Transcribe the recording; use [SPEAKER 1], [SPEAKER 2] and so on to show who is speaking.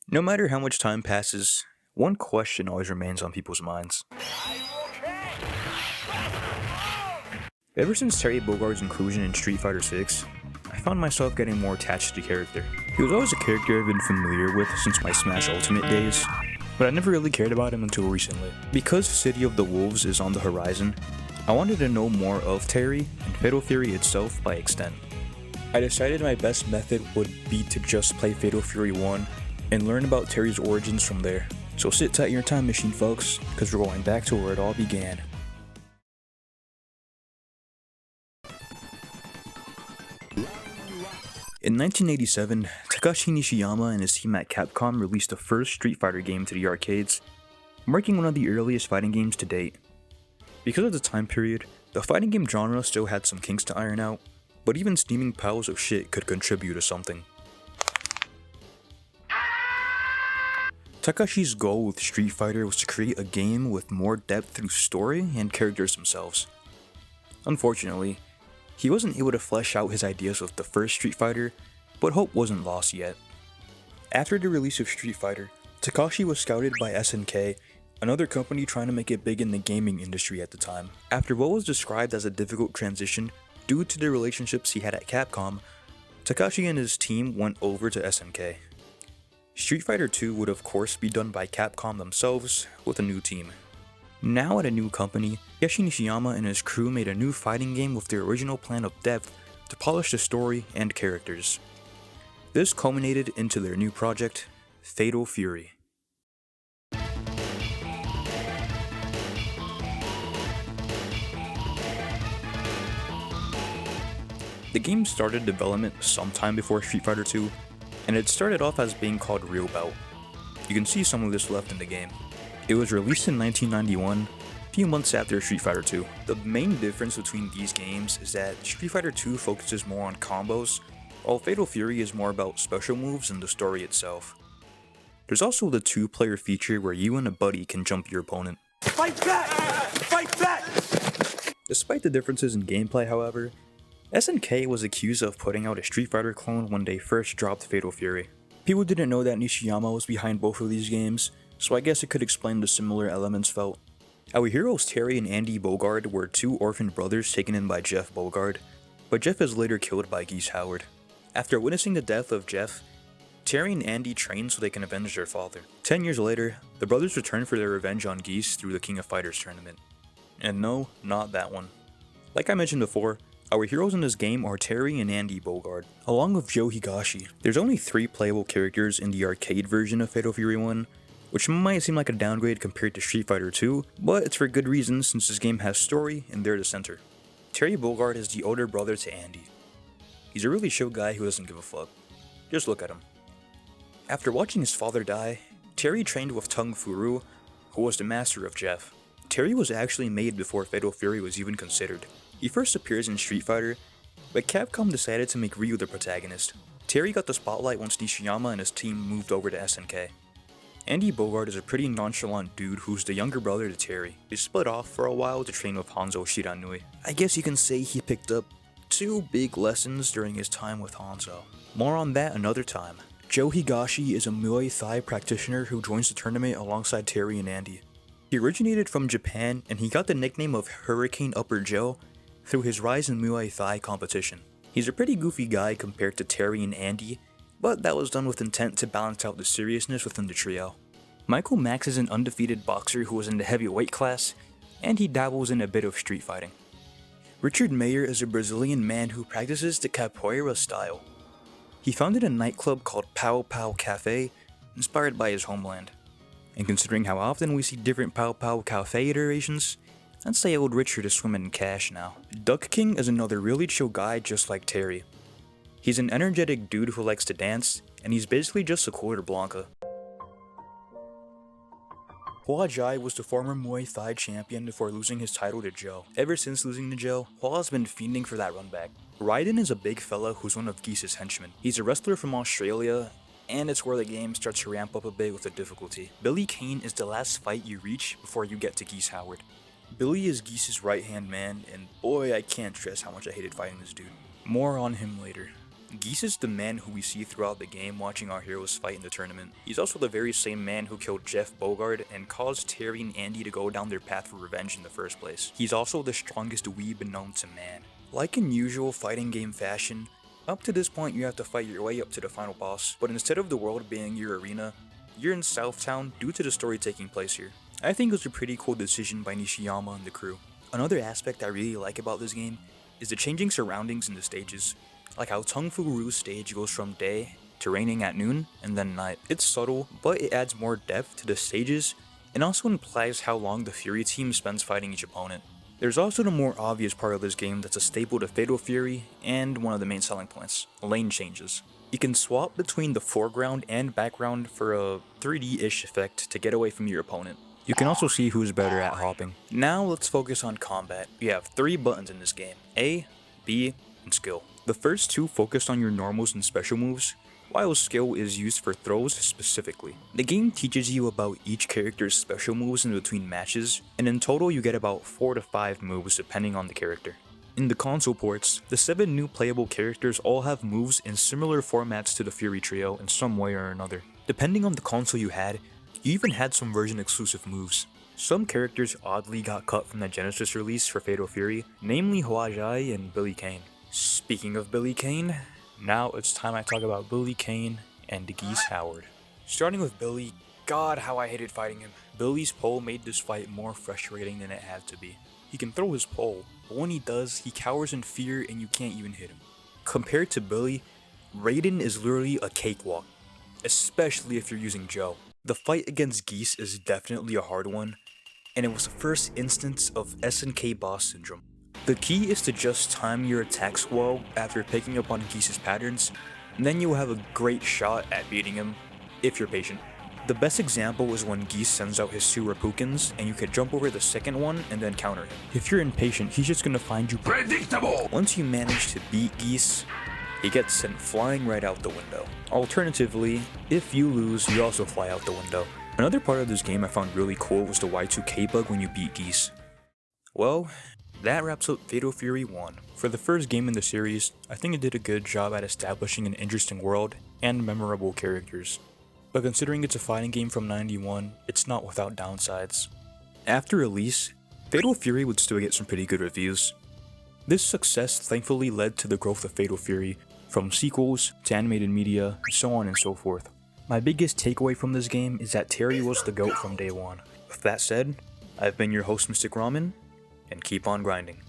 [SPEAKER 1] No matter how much time passes, one question always remains on people's minds. Ever since Terry Bogard's inclusion in Street Fighter 6, I found myself getting more attached to the character. He was always a character I've been familiar with since my Smash Ultimate days, but I never really cared about him until recently. Because City of the Wolves is on the horizon, I wanted to know more of Terry and Fatal Fury itself by extent. I decided my best method would be to just play Fatal Fury 1 and learn about Terry's origins from there. So sit tight in your time machine, folks, because we're going back to where it all began. In 1987, Takashi Nishiyama and his team at Capcom released the first Street Fighter game to the arcades, marking one of the earliest fighting games to date. Because of the time period, the fighting game genre still had some kinks to iron out, but even steaming piles of shit could contribute to something. Takashi's goal with Street Fighter was to create a game with more depth through story and characters themselves. Unfortunately, he wasn't able to flesh out his ideas with the first Street Fighter, but hope wasn't lost yet. After the release of Street Fighter, Takashi was scouted by SNK, another company trying to make it big in the gaming industry at the time. After what was described as a difficult transition due to the relationships he had at Capcom, Takashi and his team went over to SNK. Street Fighter 2 would of course be done by Capcom themselves with a new team. Now at a new company, Takeshi Nishiyama and his crew made a new fighting game with their original plan of depth to polish the story and characters. This culminated into their new project, Fatal Fury. The game started development sometime before Street Fighter 2, and it started off as being called Real Bout. You can see some of this left in the game. It was released in 1991, a few months after Street Fighter 2. The main difference between these games is that Street Fighter 2 focuses more on combos, while Fatal Fury is more about special moves and the story itself. There's also the 2-player feature where you and a buddy can jump your opponent. Fight back! Fight back! Despite the differences in gameplay, however, SNK was accused of putting out a Street Fighter clone when they first dropped Fatal Fury. People didn't know that Nishiyama was behind both of these games, so I guess it could explain the similar elements felt. Our heroes Terry and Andy Bogard were two orphaned brothers taken in by Jeff Bogard, but Jeff is later killed by Geese Howard. After witnessing the death of Jeff, Terry and Andy train so they can avenge their father. 10 years later, the brothers return for their revenge on Geese through the King of Fighters tournament. And no, not that one. Like I mentioned before, our heroes in this game are Terry and Andy Bogard, along with Joe Higashi. There's only 3 playable characters in the arcade version of Fatal Fury 1, which might seem like a downgrade compared to Street Fighter 2, but it's for good reason since this game has story and they're the center. Terry Bogard is the older brother to Andy. He's a really chill guy who doesn't give a fuck. Just look at him. After watching his father die, Terry trained with Tung Furu, who was the master of Jeff. Terry was actually made before Fatal Fury was even considered. He first appears in Street Fighter, but Capcom decided to make Ryu the protagonist. Terry got the spotlight once Nishiyama and his team moved over to SNK. Andy Bogard is a pretty nonchalant dude who's the younger brother to Terry. They split off for a while to train with Hanzo Shiranui. I guess you can say he picked up 2 big lessons during his time with Hanzo. More on that another time. Joe Higashi is a Muay Thai practitioner who joins the tournament alongside Terry and Andy. He originated from Japan and he got the nickname of Hurricane Upper Joe through his rise in Muay Thai competition. He's a pretty goofy guy compared to Terry and Andy, but that was done with intent to balance out the seriousness within the trio. Michael Max is an undefeated boxer who was in the heavyweight class, and he dabbles in a bit of street fighting. Richard Mayer is a Brazilian man who practices the capoeira style. He founded a nightclub called Pow Pow Cafe, inspired by his homeland. And considering how often we see different Pow Pow Cafe iterations, I'd say old Richard is swimming in cash now. Duck King is another really chill guy just like Terry. He's an energetic dude who likes to dance, and he's basically just a quarter Blanca. Hua Jai was the former Muay Thai champion before losing his title to Joe. Ever since losing to Joe, Hua's been fiending for that run back. Raiden is a big fella who's one of Geese's henchmen. He's a wrestler from Australia, and it's where the game starts to ramp up a bit with the difficulty. Billy Kane is the last fight you reach before you get to Geese Howard. Billy is Geese's right-hand man, and boy, I can't stress how much I hated fighting this dude. More on him later. Geese is the man who we see throughout the game watching our heroes fight in the tournament. He's also the very same man who killed Jeff Bogard and caused Terry and Andy to go down their path for revenge in the first place. He's also the strongest weeb known to man. Like in usual fighting game fashion, up to this point you have to fight your way up to the final boss, but instead of the world being your arena, you're in Southtown due to the story taking place here. I think it was a pretty cool decision by Nishiyama and the crew. Another aspect I really like about this game is the changing surroundings in the stages. Like how Tung Fu Ru's stage goes from day to raining at noon and then night. It's subtle, but it adds more depth to the stages and also implies how long the Fury team spends fighting each opponent. There's also the more obvious part of this game that's a staple to Fatal Fury and one of the main selling points, lane changes. You can swap between the foreground and background for a 3D-ish effect to get away from your opponent. You can also see who's better at hopping. Now let's focus on combat. We have 3 buttons in this game, A, B, and skill. The first 2 focus on your normals and special moves, while skill is used for throws specifically. The game teaches you about each character's special moves in between matches, and in total you get about 4 to 5 moves depending on the character. In the console ports, the 7 new playable characters all have moves in similar formats to the Fury trio in some way or another. Depending on the console you had, you even had some version exclusive moves. Some characters oddly got cut from the Genesis release for Fatal Fury, namely Hua Jai and Billy Kane. Speaking of Billy Kane, now it's time I talk about Billy Kane and Geese Howard. Starting with Billy, god how I hated fighting him. Billy's pole made this fight more frustrating than it had to be. He can throw his pole, but when he does, he cowers in fear and you can't even hit him. Compared to Billy, Raiden is literally a cakewalk, especially if you're using Joe. The fight against Geese is definitely a hard one, and it was the first instance of SNK boss syndrome. The key is to just time your attacks well after picking up on Geese's patterns, and then you'll have a great shot at beating him, if you're patient. The best example is when Geese sends out his 2 Repukens, and you can jump over the second one and then counter him. If you're impatient, he's just gonna find you predictable! Once you manage to beat Geese, he gets sent flying right out the window. Alternatively, if you lose, you also fly out the window. Another part of this game I found really cool was the Y2K bug when you beat Geese. Well, that wraps up Fatal Fury 1. For the first game in the series, I think it did a good job at establishing an interesting world and memorable characters. But considering it's a fighting game from '91, it's not without downsides. After release, Fatal Fury would still get some pretty good reviews. This success thankfully led to the growth of Fatal Fury, from sequels to animated media, and so on and so forth. My biggest takeaway from this game is that Terry was the GOAT from day one. With that said, I've been your host Mystic Ramen, and keep on grinding.